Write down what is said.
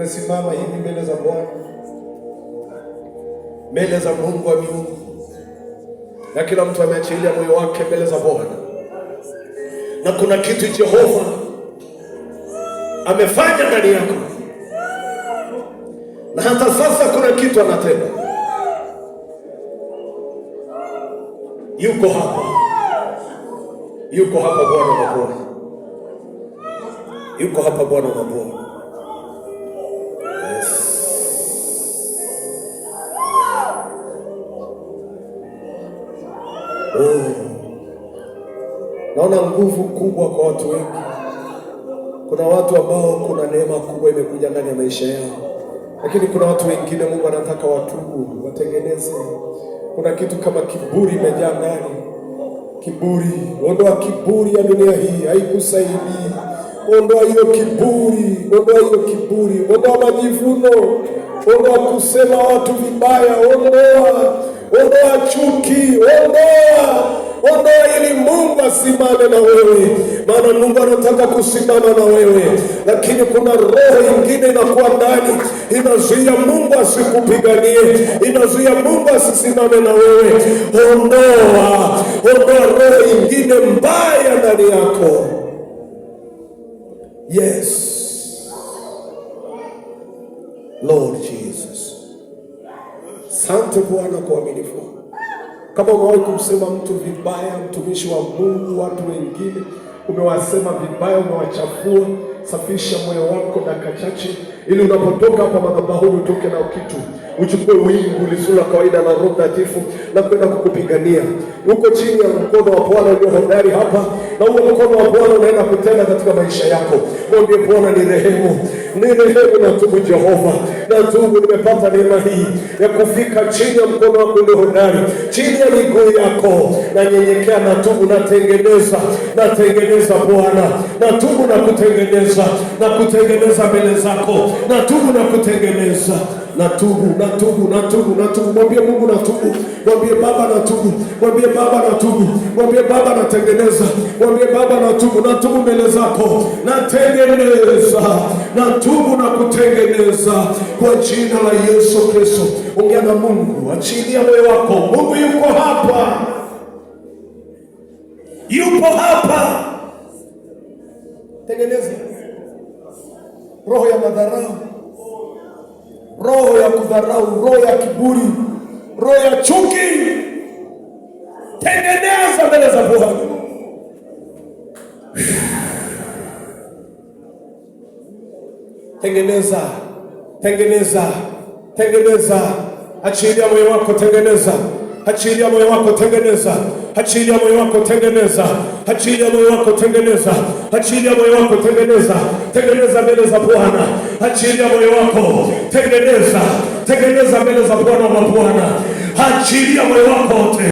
Tumesimama hivi mbele za Bwana, mbele za Mungu wa miungu, na kila mtu ameachilia moyo wake mbele za Bwana, na kuna kitu Jehova amefanya ndani yako, na hata sasa kuna kitu anatenda. Yuko hapa, yuko hapa Bwana wa Bwana, yuko hapa Bwana wa Bwana. Naona nguvu kubwa kwa watu wengi. Kuna watu ambao kuna neema kubwa imekuja ndani ya maisha yao, lakini kuna watu wengine Mungu anataka watubu, watengeneze. Kuna kitu kama kiburi imejaa ndani. Kiburi, ondoa kiburi ya dunia hii, haikusaidii. Ondoa hiyo kiburi, ondoa hiyo kiburi, ondoa majivuno, ondoa kusema watu vibaya, ondoa chuki, ondoa ili Mungu asimame na wewe, maana Mungu anataka kusimama na wewe, lakini kuna roho nyingine inakuwa ndani, inazuia Mungu asikupiganie, inazuia Mungu asisimame na wewe. Ondoa roho nyingine mbaya ndani yako. Yes, Lord Jesus. Asante Bwana kwa uaminifu. Kama umewahi kumsema mtu vibaya, mtumishi wa Mungu, watu wengine umewasema vibaya, umewachafua, safisha moyo wako dakika chache, ili unapotoka hapa madhabahuni utoke na kitu, uchukue wingu lisilo la kawaida na Roho Mtakatifu na kwenda kukupigania. Uko chini ya mkono wa Bwana ulio hodari hapa, na huo mkono wa Bwana unaenda kutenda katika maisha yako. Mwambie Bwana, ni rehemu na tubu Jehova, na tubu, nimepata neema hii ya kufika chini ya mkono wako ulio hodari, chini ya miguu yako, na nyenyekea, na tubu, natengeneza Bwana, na tubu na kutengeneza mbele zako, na tubu na kutengeneza. Natubu. Mwambie Mungu natubu. Mwambie Baba natubu. Mwambie Baba natubu. Mwambie Baba natengeneza. Mwambie Baba natubu mbele zako. Natengeneza. Natubu na kutengeneza kwa jina la Yesu Kristo. Ongea na Mungu, achilia moyo wako. Mungu yuko hapa. Yupo hapa. Tengeneza roho ya madharau, roho ya kudharau, roho ya kiburi, roho ya chuki. Tengeneza mbele za Bwana. Tengeneza. Achilia moyo wako, tengeneza. Achilia moyo wako, tengeneza. Achilia moyo wako, tengeneza. Achilia moyo wako, tengeneza. Achilia moyo wako, tengeneza. Tengeneza mbele za Bwana. Achilia moyo wako, tengeneza mbele za Bwana wa Bwana. Achilia moyo wako.